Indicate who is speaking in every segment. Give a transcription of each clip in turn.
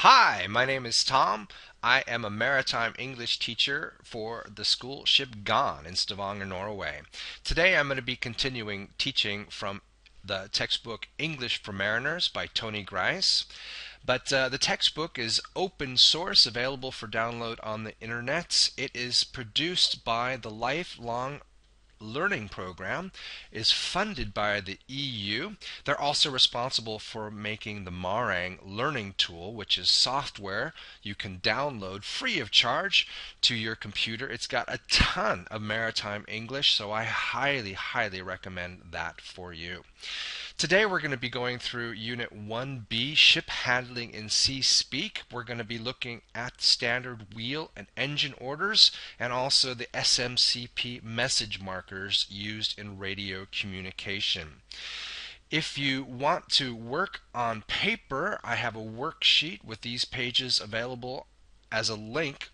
Speaker 1: Hi, my name is Tom. I am a maritime English teacher for the school ship Gone in Stavanger, Norway. Today I'm going to be continuing teaching from the textbook English for Mariners by Tony Grice. But the textbook is open source, available for download on the internet. It is produced by the Lifelong Learning Program, is funded by the EU. They're also responsible for making the Marang Learning Tool, which is software you can download free of charge to your computer. It's got a ton of maritime English, so I highly, highly recommend that for you. Today we're going to be going through Unit 1B, Ship Handling in Sea Speak. We're going to be looking at standard wheel and engine orders and also the SMCP message markers used in radio communication. If you want to work on paper, I have a worksheet with these pages available as a link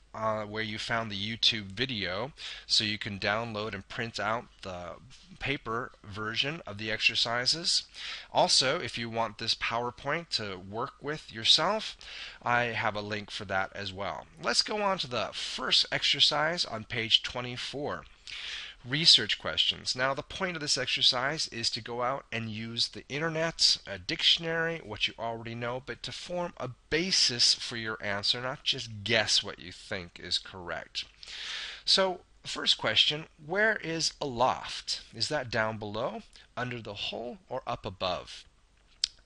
Speaker 1: where you found the YouTube video, so you can download and print out the paper version of the exercises. Also, if you want this PowerPoint to work with yourself, I have a link for that as well. Let's go on to the first exercise on page 24. Research questions. Now, the point of this exercise is to go out and use the internet, a dictionary, what you already know, but to form a basis for your answer, not just guess what you think is correct. So, first question, where is aloft? Is that down below, under the hull, or up above?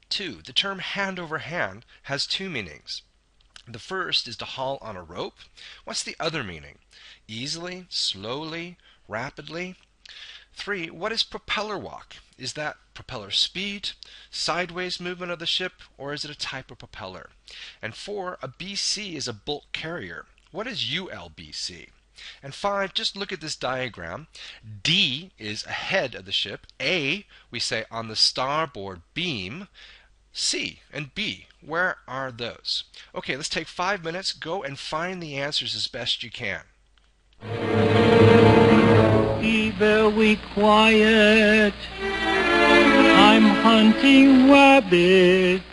Speaker 1: 2. The term hand over hand has two meanings. The first is to haul on a rope. What's the other meaning? Easily, slowly, rapidly. 3. What is propeller walk? Is that propeller speed, sideways movement of the ship, or is it a type of propeller? And 4. A BC is a bulk carrier. What is ULBC? And 5, just look at this diagram. D is ahead of the ship. A, we say on the starboard beam. C and B, where are those? Okay, let's take 5 minutes, go and find the answers as best you can.
Speaker 2: Be very quiet. I'm hunting rabbits.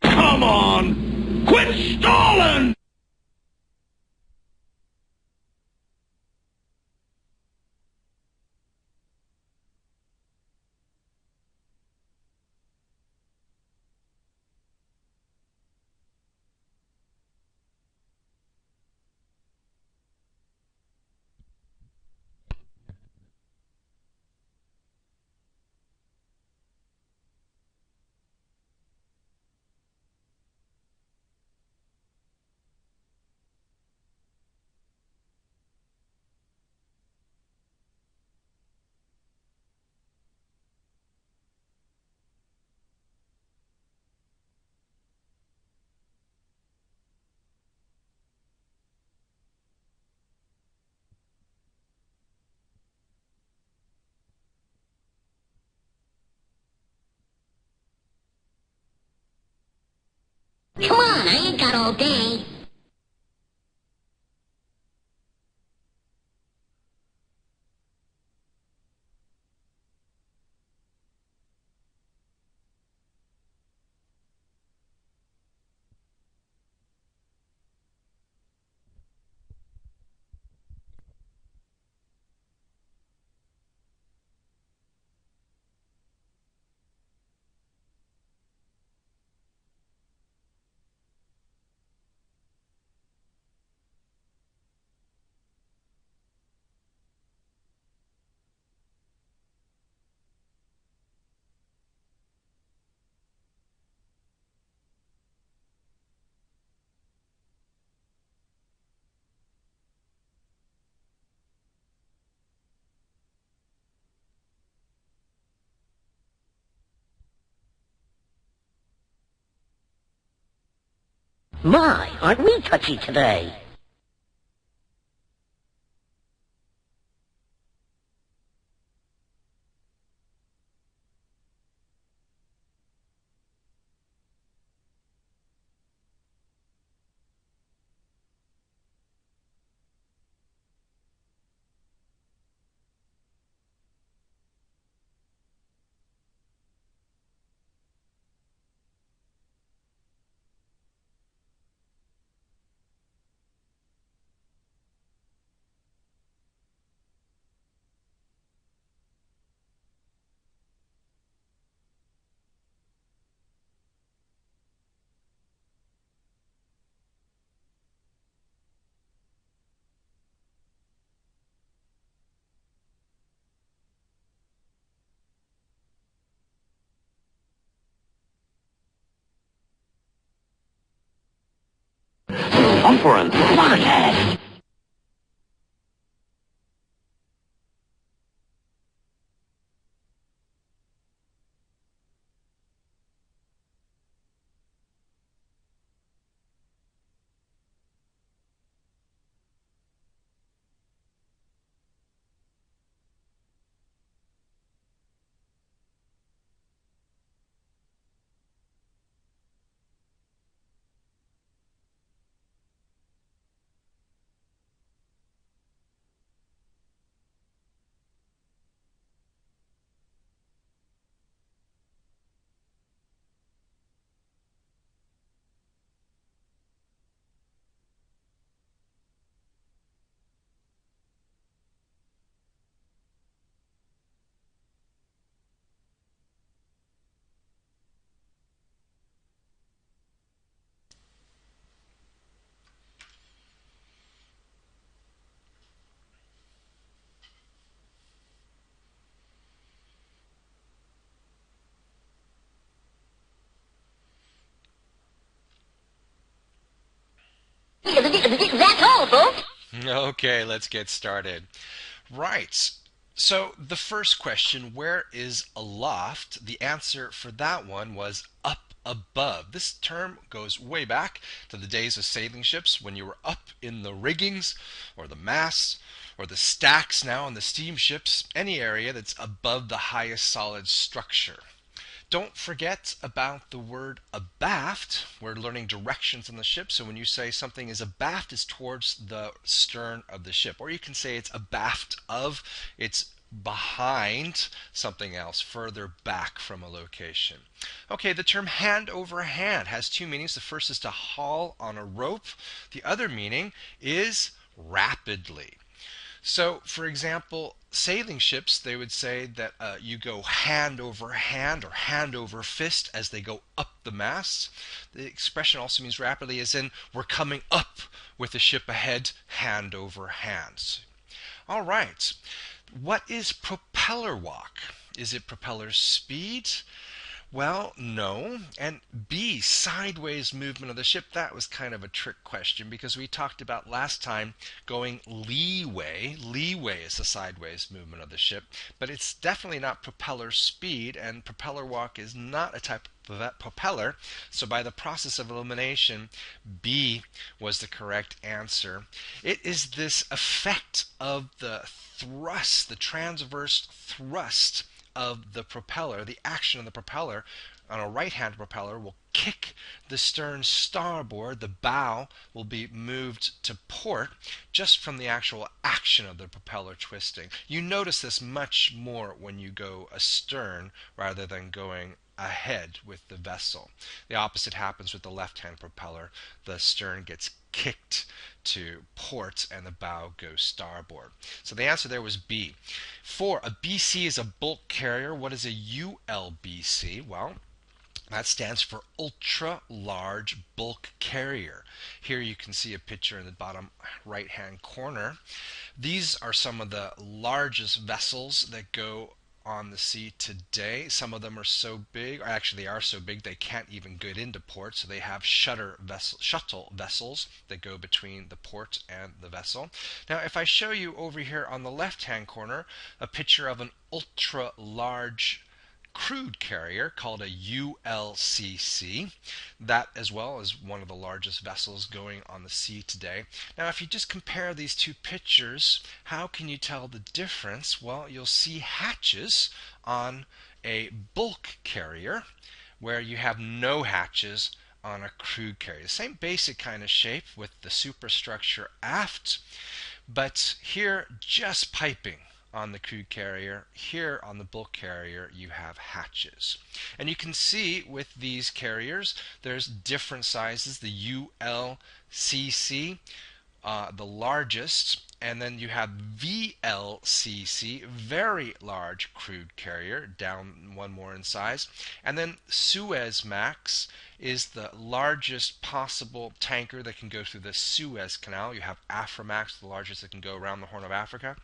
Speaker 2: Come on! Quit stalling!
Speaker 3: Come on, I ain't got all day. My, aren't we touchy today?
Speaker 2: Circumference. Podcast.
Speaker 3: That's all, folks.
Speaker 1: Okay, let's get started. Right. So the first question, where is aloft? The answer for that one was up above. This term goes way back to the days of sailing ships when you were up in the riggings or the masts or the stacks now on the steamships, any area that's above the highest solid structure. Don't forget about the word abaft. We're learning directions on the ship, so when you say something is abaft, it's towards the stern of the ship. Or you can say it's abaft of, it's behind something else, further back from a location. Okay, the term hand over hand has two meanings. The first is to haul on a rope. The other meaning is rapidly. So, for example, sailing ships, they would say that you go hand over hand or hand over fist as they go up the masts. The expression also means rapidly, as in we're coming up with the ship ahead, hand over hand. All right. What is propeller walk? Is it propeller speed? Well, no. And B, sideways movement of the ship, that was kind of a trick question because we talked about last time going leeway. Leeway is the sideways movement of the ship, but it's definitely not propeller speed, and propeller walk is not a type of propeller. So by the process of elimination, B was the correct answer. It is this effect of the thrust, the transverse thrust of the propeller, the action of the propeller on a right-hand propeller will kick the stern starboard. The bow will be moved to port just from the actual action of the propeller twisting. You notice this much more when you go astern rather than going ahead with the vessel. The opposite happens with the left-hand propeller. The stern gets kicked to port and the bow goes starboard. So the answer there was B. 4. A BC is a bulk carrier. What is a ULBC? Well, that stands for ultra large bulk carrier. Here you can see a picture in the bottom right hand corner. These are some of the largest vessels that go on the sea today. Some of them are so big, or actually they are so big they can't even get into port, so they have shuttle vessels that go between the port and the vessel. Now if I show you over here on the left hand corner a picture of an ultra large crude carrier called a ULCC. That as well is one of the largest vessels going on the sea today. Now if you just compare these two pictures, how can you tell the difference? Well, you'll see hatches on a bulk carrier where you have no hatches on a crude carrier. The same basic kind of shape with the superstructure aft, but here just piping on the crude carrier. Here on the bulk carrier you have hatches. And you can see with these carriers there's different sizes. The ULCC, the largest, and then you have VLCC, very large crude carrier, down one more in size. And then Suezmax is the largest possible tanker that can go through the Suez Canal. You have Aframax, the largest that can go around the Horn of Africa,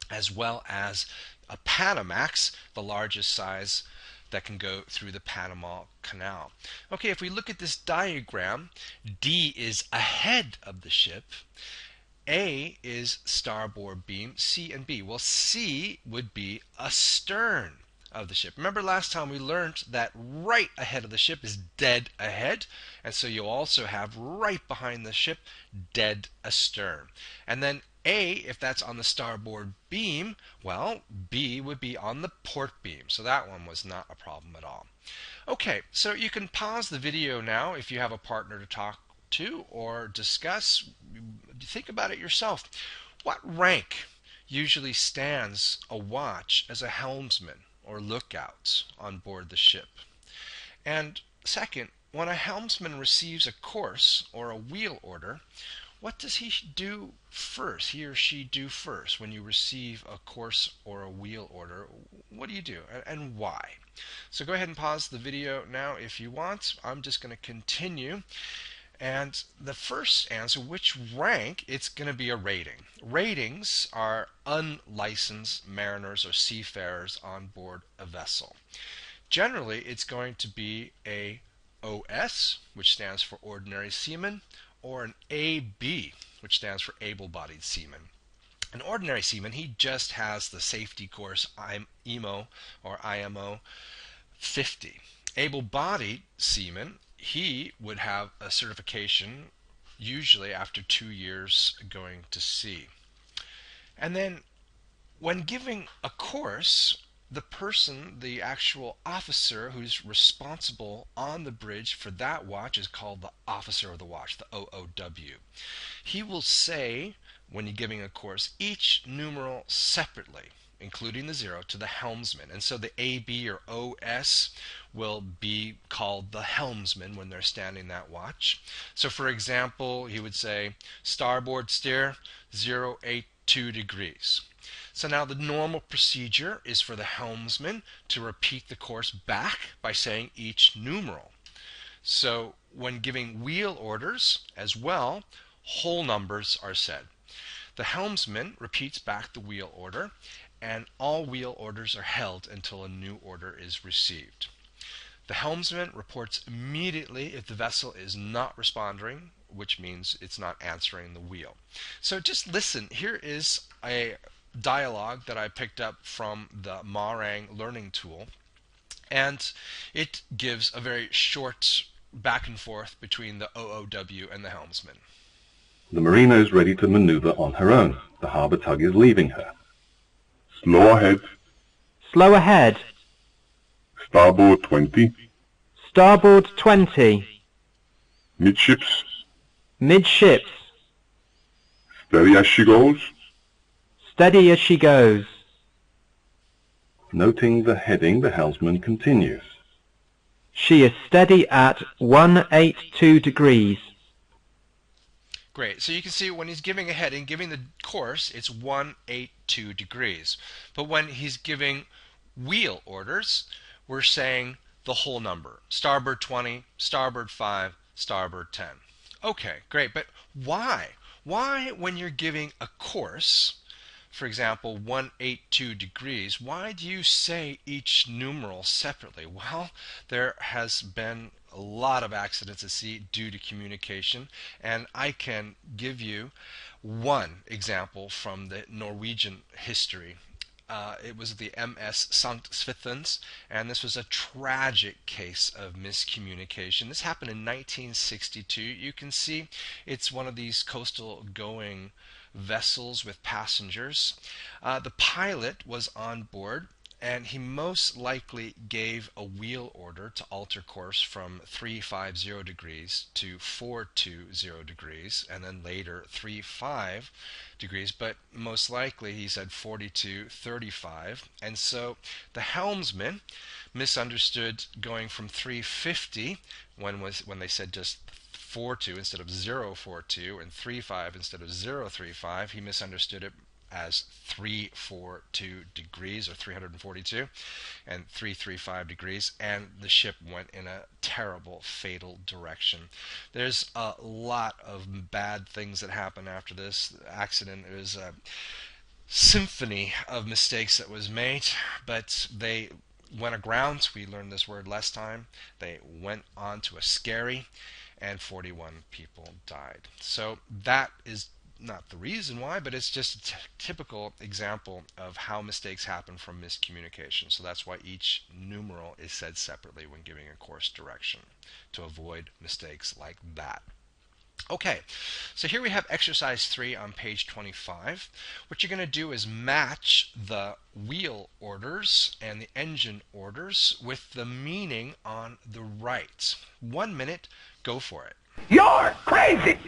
Speaker 1: as well as a Panamax, the largest size that can go through the Panama Canal. Okay, if we look at this diagram, D is ahead of the ship, A is starboard beam, C and B. Well, C would be astern of the ship. Remember last time we learned that right ahead of the ship is dead ahead, and so you'll also have right behind the ship dead astern. And then A, if that's on the starboard beam, well, B would be on the port beam. So that one was not a problem at all. Okay, so you can pause the video now if you have a partner to talk to or discuss. Think about it yourself. What rank usually stands a watch as a helmsman or lookout on board the ship? And second, when a helmsman receives a course or a wheel order, what does he do first, he or she do first when you receive a course or a wheel order? What do you do and why? So go ahead and pause the video now if you want. I'm just going to continue. And the first answer, which rank, it's going to be a rating. Ratings are unlicensed mariners or seafarers on board a vessel. Generally, it's going to be a OS, which stands for ordinary seaman, or an AB, which stands for able-bodied seaman. An ordinary seaman, he just has the safety course IMO or IMO 50. Able-bodied seaman, he would have a certification usually after 2 years going to sea. And then when giving a course, the person, the actual officer who's responsible on the bridge for that watch is called the officer of the watch, the OOW. He will say, when you're giving a course, each numeral separately, including the 0, to the helmsman. And so the AB or OS will be called the helmsman when they're standing that watch. So for example, he would say, starboard steer 082 degrees. So now the normal procedure is for the helmsman to repeat the course back by saying each numeral. So when giving wheel orders as well, whole numbers are said. The helmsman repeats back the wheel order, and all wheel orders are held until a new order is received. The helmsman reports immediately if the vessel is not responding, which means it's not answering the wheel. So just listen. Here is a dialogue that I picked up from the Marang learning tool, and it gives a very short back and forth between the OOW and the helmsman.
Speaker 4: The Merino is ready to maneuver on her own. The harbour tug is leaving her.
Speaker 5: Slow ahead.
Speaker 6: Slow ahead.
Speaker 5: Starboard 20.
Speaker 6: Starboard 20.
Speaker 5: Midships.
Speaker 6: Midships.
Speaker 5: Steady as she goes.
Speaker 6: Steady as she goes.
Speaker 4: Noting the heading, the helmsman continues.
Speaker 6: She is steady at 182 degrees.
Speaker 1: Great. So you can see when he's giving a heading, giving the course, it's 182 degrees. But when he's giving wheel orders, we're saying the whole number. Starboard 20, starboard 5, starboard 10. Okay, great. But why? Why, when you're giving a course, for example, 182 degrees, why do you say each numeral separately? Well, there has been a lot of accidents at sea due to communication, and I can give you one example from the Norwegian history. It was the MS Sankt Swithens, and this was a tragic case of miscommunication. This happened in 1962. You can see it's one of these coastal going vessels with passengers. The pilot was on board, and he most likely gave a wheel order to alter course from 350 degrees to 420 degrees, and then later 35 degrees, but most likely he said 4235, and so the helmsman misunderstood going from 350 when they said just 42 instead of 042 and 35 instead of 035. He misunderstood it as 342 degrees or 342 and 335 degrees, and the ship went in a terrible, fatal direction. There's a lot of bad things that happened after this accident. It was a symphony of mistakes that was made, but they went aground. We learned this word last time. They went on to a skerry, and 41 people died. So that is not the reason why, but it's just a typical example of how mistakes happen from miscommunication. So that's why each numeral is said separately when giving a course direction, to avoid mistakes like that. Okay, so here we have exercise 3 on page 25. What you're going to do is match the wheel orders and the engine orders with the meaning on the right. 1 minute, go for it.
Speaker 2: You're crazy!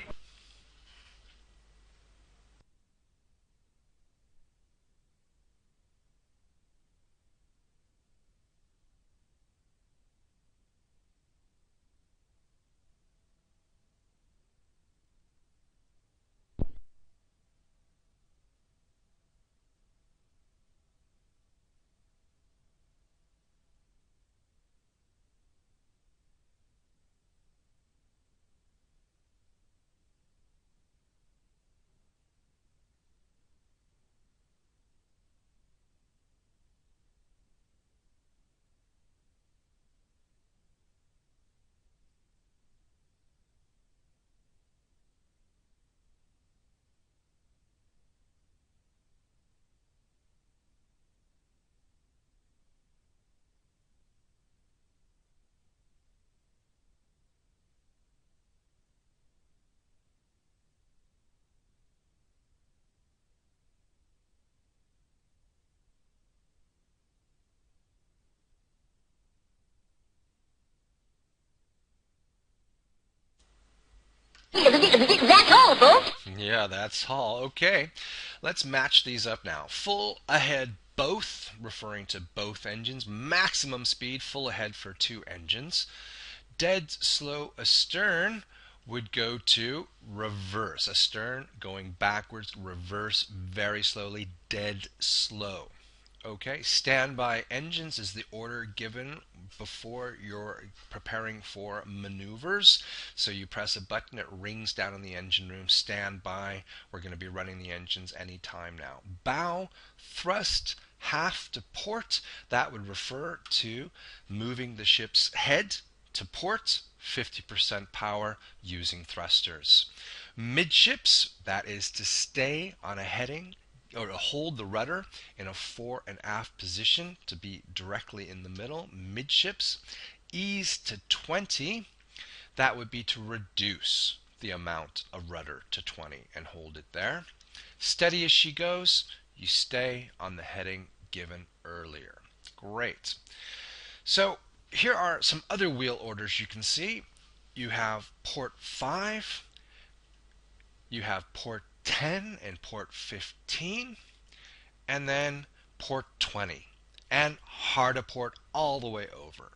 Speaker 3: That's all, folks.
Speaker 1: Yeah, that's all. Okay, let's match these up now. Full ahead both, referring to both engines. Maximum speed, full ahead for 2 engines. Dead slow astern would go to reverse. Astern going backwards, reverse very slowly, dead slow. Okay, standby engines is the order given before you're preparing for maneuvers. So you press a button, it rings down in the engine room, standby. We're going to be running the engines anytime now. Bow, thrust, half to port, that would refer to moving the ship's head to port, 50% power using thrusters. Midships, that is to stay on a heading or to hold the rudder in a fore and aft position to be directly in the middle. Midships. Ease to 20, that would be to reduce the amount of rudder to 20 and hold it there. Steady as she goes, you stay on the heading given earlier. Great. So here are some other wheel orders you can see. You have port 5, you have port 10 and port 15, and then port 20, and hard a port all the way over.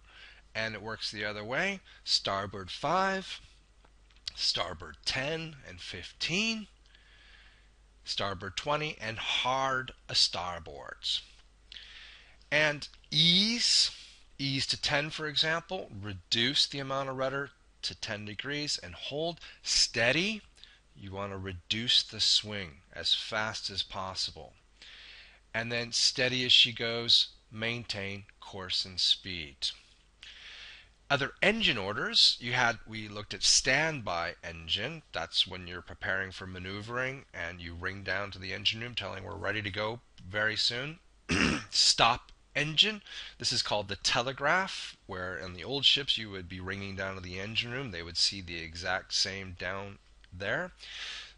Speaker 1: And it works the other way. Starboard 5, starboard 10 and 15, starboard 20, and hard a starboards. And ease to 10, for example, reduce the amount of rudder to 10 degrees and hold. Steady, you want to reduce the swing as fast as possible. And then steady as she goes, maintain course and speed. Other engine orders, we looked at standby engine. That's when you're preparing for maneuvering and you ring down to the engine room telling we're ready to go very soon. Stop engine. This is called the telegraph, where in the old ships you would be ringing down to the engine room. They would see the exact same down there.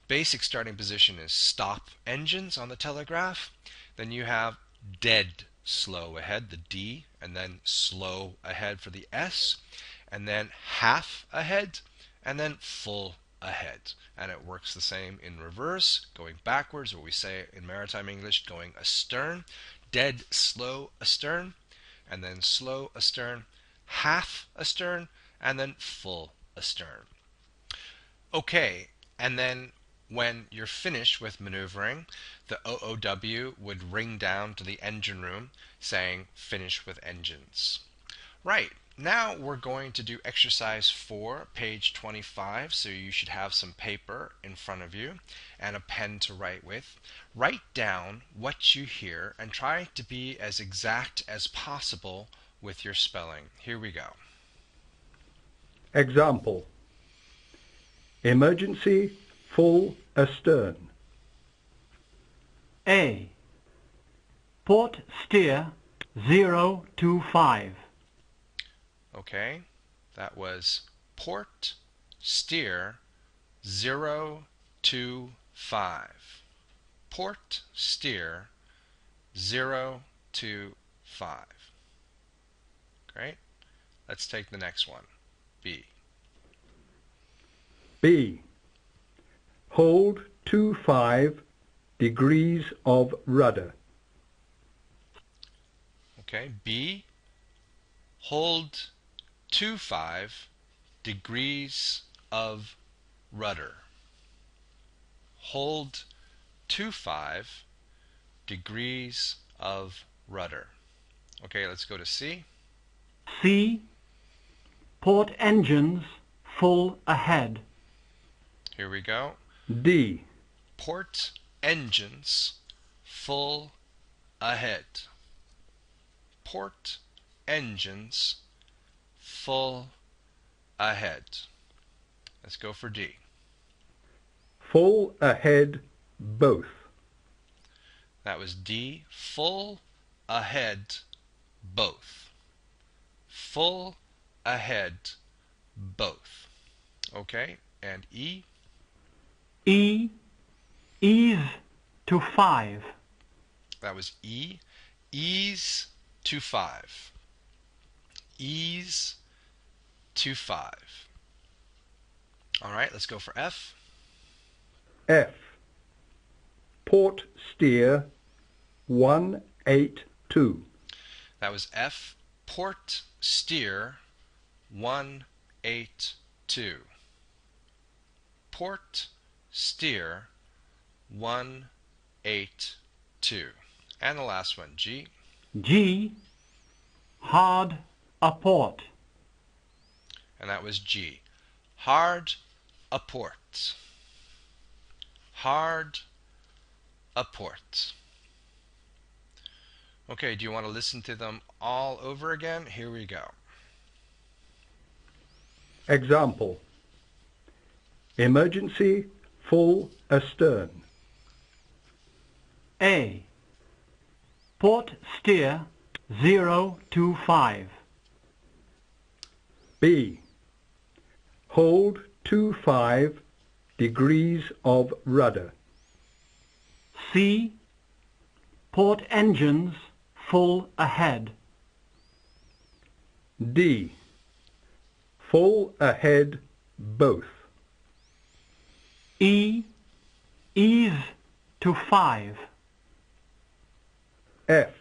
Speaker 1: Basic starting position is stop engines on the telegraph. Then you have dead slow ahead, the D, and then slow ahead for the S, and then half ahead, and then full ahead. And it works the same in reverse, going backwards, what we say in maritime English, going astern. Dead slow astern, and then slow astern, half astern, and then full astern. Okay, and then when you're finished with maneuvering, the OOW would ring down to the engine room saying finish with engines. Right, now we're going to do exercise 4, page 25, so you should have some paper in front of you and a pen to write with. Write down what you hear and try to be as exact as possible with your spelling. Here we go.
Speaker 7: Example. Emergency, full astern.
Speaker 8: A. Port steer 025.
Speaker 1: Okay, that was port steer 025. Port steer 025. Great. Let's take the next one. B.
Speaker 7: B. Hold 25 degrees of rudder.
Speaker 1: Okay, B. Hold 25 degrees of rudder. Hold 25 degrees of rudder. Okay, let's go to C.
Speaker 8: C. Port engines full ahead.
Speaker 1: Here we go.
Speaker 7: D.
Speaker 1: Port engines full ahead. Port engines full ahead. Let's go for D.
Speaker 7: Full ahead both.
Speaker 1: That was D. Full ahead both. Full ahead both. Okay, and E.
Speaker 8: E. Ease to 5.
Speaker 1: That was E. Ease to 5. Ease to 5. All right, let's go for F.
Speaker 7: F. Port steer 182.
Speaker 1: That was F. Port steer 182. Port steer 182. And the last one, G.
Speaker 8: G. Hard aport.
Speaker 1: And that was G. Hard aport. Hard aport. Okay, do you want to listen to them all over again? Here we go.
Speaker 7: Example. Emergency, full astern.
Speaker 8: A. Port steer 025.
Speaker 7: B. Hold 25 degrees of rudder.
Speaker 8: C. Port engines full ahead.
Speaker 7: D. Full ahead both.
Speaker 8: E. Ease to 5.
Speaker 7: F.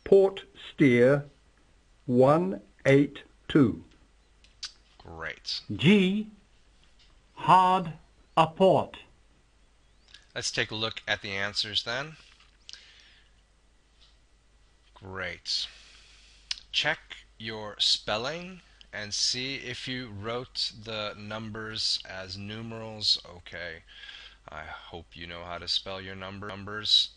Speaker 7: Port steer 182.
Speaker 1: Great.
Speaker 8: G. Hard aport.
Speaker 1: Let's take a look at the answers then. Great. Check your spelling and see if you wrote the numbers as numerals. Okay, I hope you know how to spell your numbers.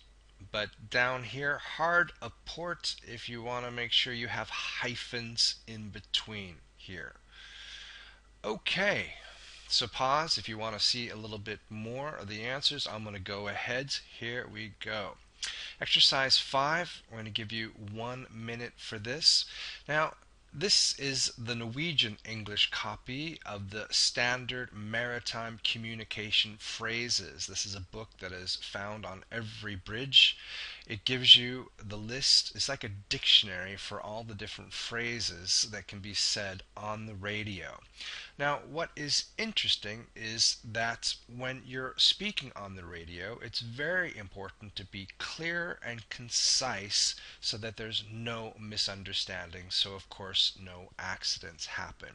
Speaker 1: But down here, hard aport, if you want to make sure you have hyphens in between here. Okay, so pause if you want to see a little bit more of the answers. I'm going to go ahead. Here we go. Exercise 5, I'm going to give you 1 minute for this. Now, this is the Norwegian English copy of the Standard Maritime Communication Phrases. This is a book that is found on every bridge. It gives you the list. It's like a dictionary for all the different phrases that can be said on the radio. Now, what is interesting is that when you're speaking on the radio, it's very important to be clear and concise so that there's no misunderstanding. So, of course, no accidents happen.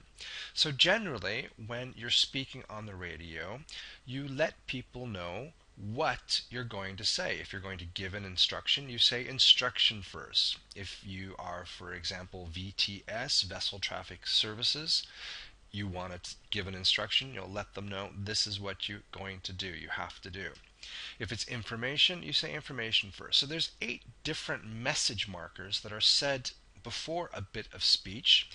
Speaker 1: So, generally, when you're speaking on the radio, you let people know what you're going to say. If you're going to give an instruction, you say instruction first. If you are, for example, VTS, Vessel Traffic Services, you want to give an instruction, you'll let them know this is what you're going to do, you have to do. If it's information, you say information first. So there's 8 different message markers that are said before a bit of speech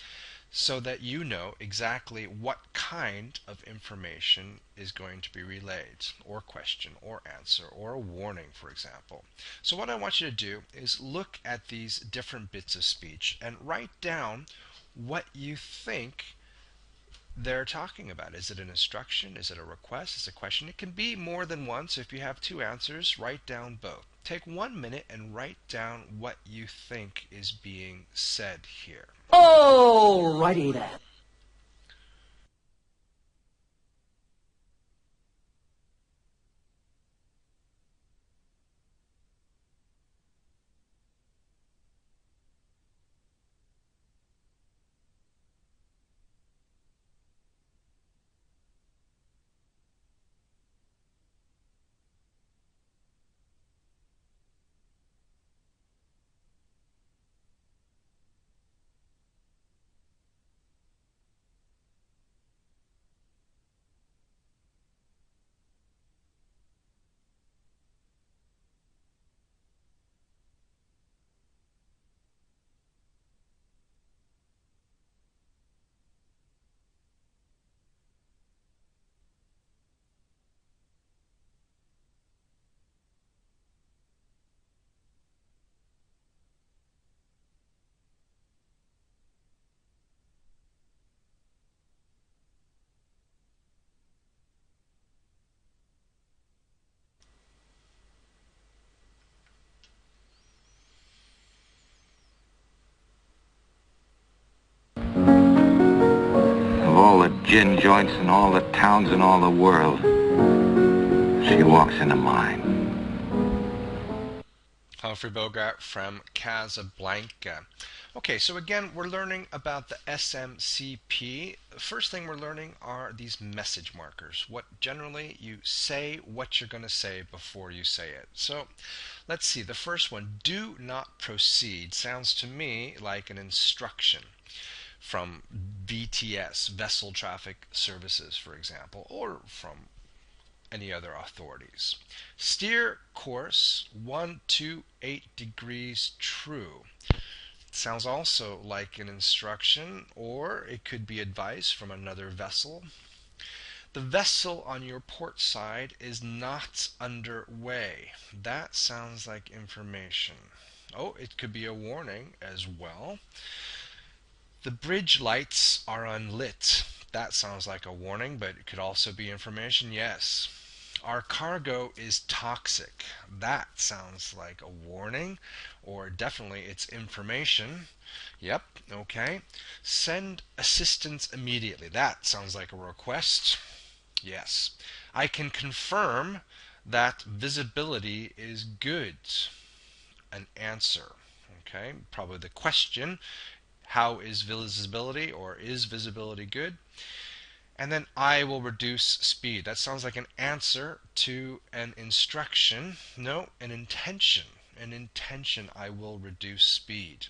Speaker 1: so that you know exactly what kind of information is going to be relayed, or question, or answer, or a warning, for example. So what I want you to do is look at these different bits of speech and write down what you think they're talking about. Is it an instruction? Is it a request? Is it a question? It can be more than one, so if you have 2 answers, write down both. Take 1 minute and write down what you think is being said here.
Speaker 3: Alrighty then.
Speaker 2: Of all the gin joints in all the towns in all the world, she walks into mine.
Speaker 1: Humphrey Bogart from Casablanca. Okay, so again, we're learning about the SMCP. The first thing we're learning are these message markers. What generally you say what you're going to say before you say it. So let's see, the first one, do not proceed, sounds to me like an instruction from VTS, Vessel Traffic Services, for example, or from any other authorities. Steer course 128 degrees true. Sounds also like an instruction, or it could be advice from another vessel. The vessel on your port side is not underway. That sounds like information. Oh, it could be a warning as well. The bridge lights are unlit. That sounds like a warning, but it could also be information. Yes. Our cargo is toxic. That sounds like a warning, or definitely it's information. Yep, okay. Send assistance immediately. That sounds like a request. Yes. I can confirm that visibility is good. An answer. Okay, probably the question, how is visibility, or is visibility good? And then I will reduce speed. That sounds like an answer to an instruction. No, an intention. An intention, I will reduce speed.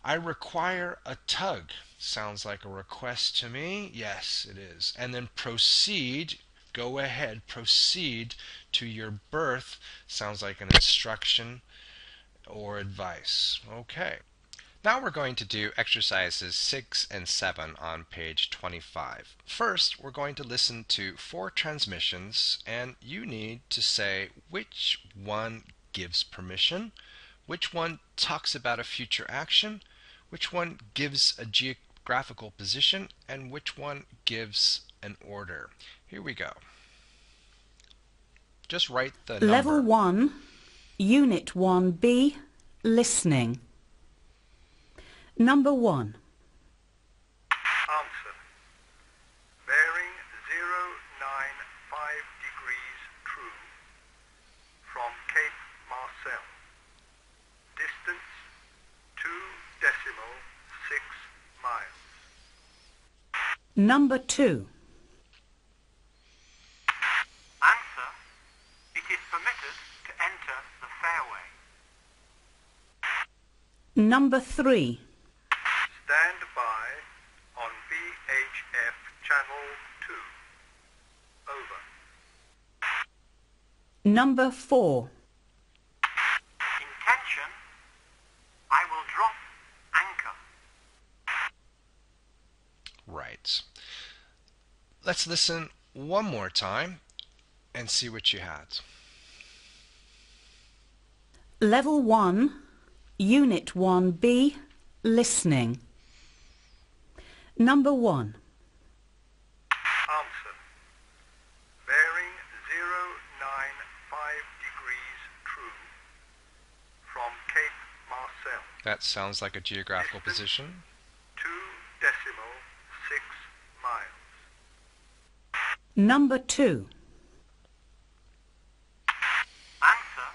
Speaker 1: I require a tug. Sounds like a request to me. Yes, it is. And then proceed, go ahead, proceed to your berth. Sounds like an instruction or advice. Okay. Now we're going to do exercises 6 and 7 on page 25. First, we're going to listen to 4 transmissions, and you need to say which one gives permission, which one talks about a future action, which one gives a geographical position, and which one gives an order. Here we go. Just write the number.
Speaker 9: Level 1, Unit 1B, Listening. Number 1.
Speaker 10: Answer. Bearing 095 degrees true from Cape Marcel. Distance 2.6 miles.
Speaker 9: Number 2.
Speaker 10: Answer. It is permitted to enter the fairway.
Speaker 9: Number 3.
Speaker 10: Stand by on VHF channel 2. Over.
Speaker 9: Number 4.
Speaker 10: Intention. I will drop anchor.
Speaker 1: Right. Let's listen one more time and see what you had.
Speaker 9: Level 1, Unit 1B, Listening. Number 1.
Speaker 10: Answer. Bearing 095 degrees true from Cape Marcel.
Speaker 1: That sounds like a geographical position.
Speaker 10: 2.6 miles.
Speaker 9: Number 2.
Speaker 10: Answer.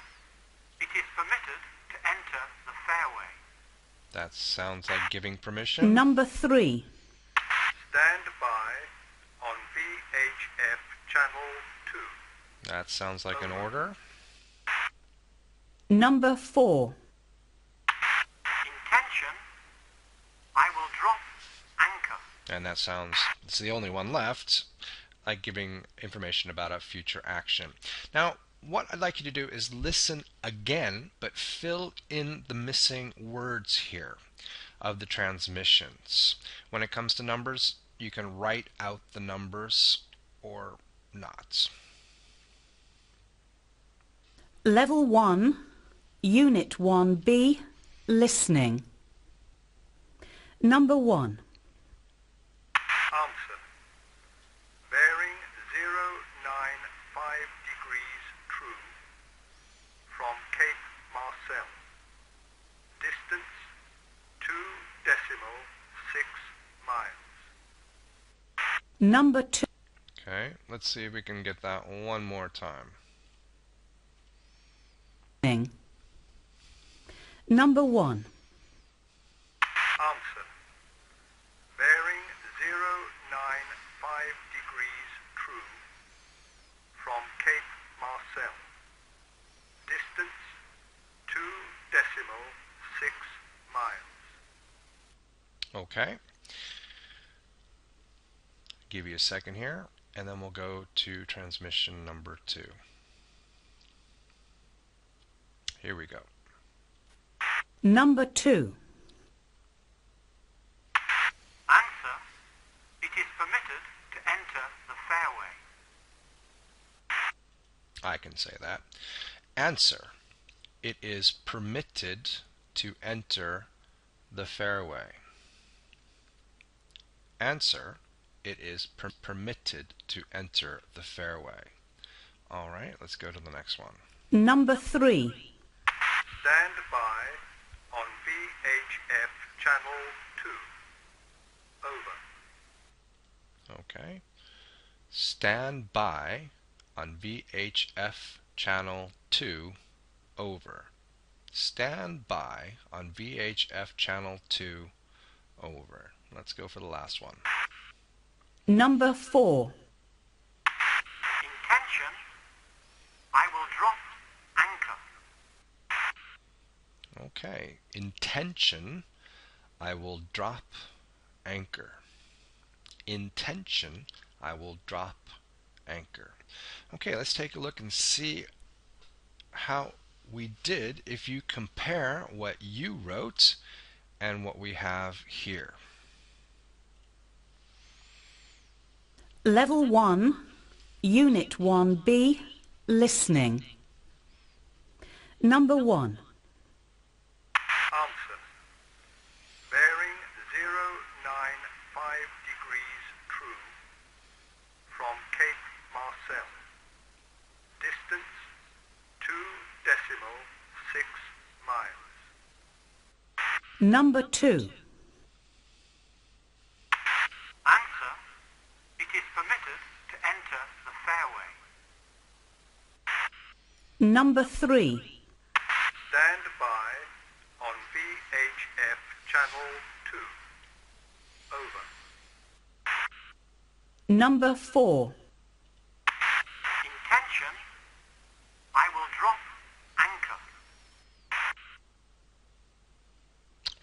Speaker 10: It is permitted to enter the fairway.
Speaker 1: That sounds like giving permission.
Speaker 9: Number 3.
Speaker 10: Stand by on VHF channel 2.
Speaker 1: That sounds like an order.
Speaker 9: Number 4.
Speaker 10: Intention. I will drop anchor.
Speaker 1: And that sounds, it's the only one left, like giving information about a future action. Now, what I'd like you to do is listen again, but fill in the missing words here of the transmissions. When it comes to numbers, you can write out the numbers or not.
Speaker 9: Level 1, Unit 1B, Listening. Number 1.
Speaker 10: Answer. Bearing 095 degrees true from Cape Marcel. Distance 2.6 miles.
Speaker 9: Number 2.
Speaker 1: Okay, let's see if we can get that one more time.
Speaker 9: Number 1.
Speaker 10: Answer. Bearing 095 degrees true from Cape Marcel. Distance 2.6 miles.
Speaker 1: Okay. Give you a second here, and then we'll go to transmission number 2. Here we go.
Speaker 9: Number 2.
Speaker 10: Answer. It is permitted to enter the fairway.
Speaker 1: I can say that. Answer. It is permitted to enter the fairway. Answer. It is permitted to enter the fairway. All right, let's go to the next one.
Speaker 9: Number 3.
Speaker 10: Stand by on VHF channel 2. Over.
Speaker 1: Okay. Stand by on VHF channel 2. Over. Stand by on VHF channel 2. Over. Let's go for the last one.
Speaker 9: Number 4.
Speaker 10: Intention. I will drop anchor.
Speaker 1: Okay. Intention. I will drop anchor. Intention. I will drop anchor. Okay, let's take a look and see how we did if you compare what you wrote and what we have here.
Speaker 9: Level 1, Unit 1B, Listening. Number 1.
Speaker 10: Answer. Bearing 095 degrees true from Cape Marcel. Distance 2.6 miles.
Speaker 9: Number 2.
Speaker 10: Answer. It is permitted to enter the fairway.
Speaker 9: Number 3.
Speaker 10: Stand by on VHF channel 2. Over.
Speaker 9: Number 4.
Speaker 10: Intention. I will drop anchor.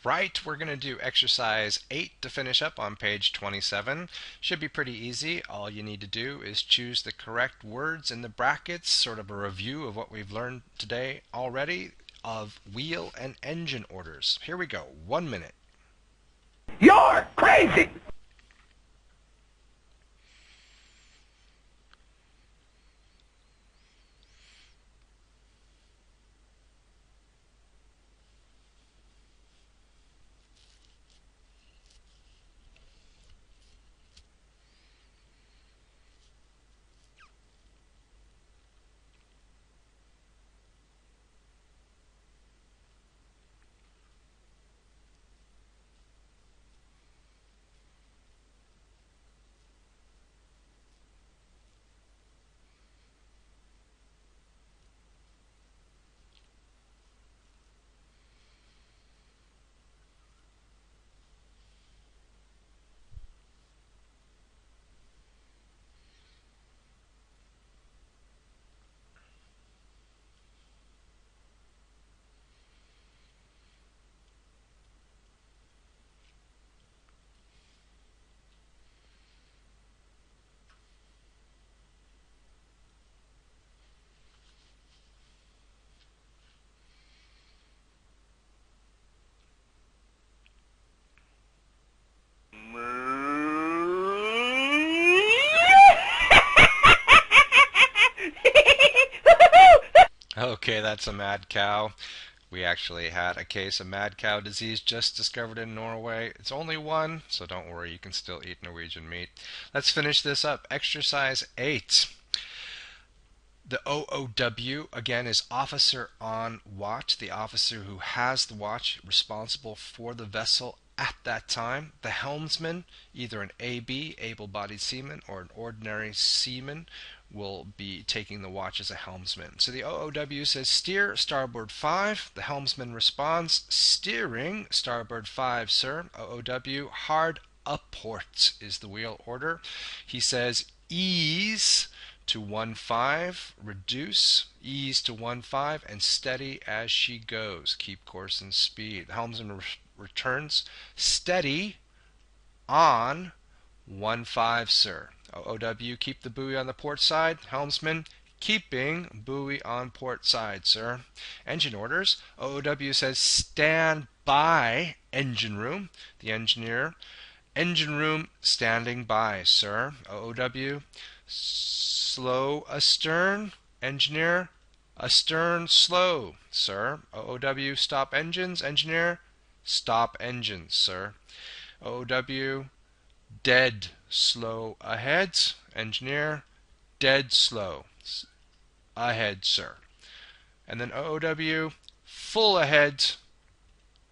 Speaker 1: Right, we're going to do exercise 8 to finish up on page 27. Should be pretty easy. All you need to do is choose the correct words in the brackets, sort of a review of what we've learned today already of wheel and engine orders. Here we go. 1 minute.
Speaker 3: You're crazy!
Speaker 1: Okay, that's a mad cow. We actually had a case of mad cow disease just discovered in Norway. It's only one, so don't worry, you can still eat Norwegian meat. Let's finish this up. Exercise 8. The OOW, again, is officer on watch, the officer who has the watch responsible for the vessel at that time. The helmsman, either an AB, able-bodied seaman, or an ordinary seaman, will be taking the watch as a helmsman. So the OOW says steer starboard 5. The helmsman responds, steering starboard 5, sir. OOW, hard aport is the wheel order. He says ease to 1-5, reduce, ease to 1-5, and steady as she goes. Keep course and speed. The helmsman returns, steady on 1-5, sir. OOW, keep the buoy on the port side. Helmsman, keeping buoy on port side, sir. Engine orders. OOW says stand by engine room. The engineer, engine room standing by, sir. OOW, slow astern. Engineer, astern slow, sir. OOW, stop engines. Engineer, stop engines, sir. OOW, dead slow ahead. Engineer, dead slow ahead, sir. And then OOW, full ahead,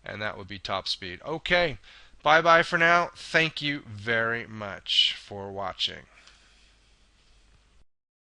Speaker 1: and that would be top speed. Okay, bye-bye for now. Thank you very much for watching.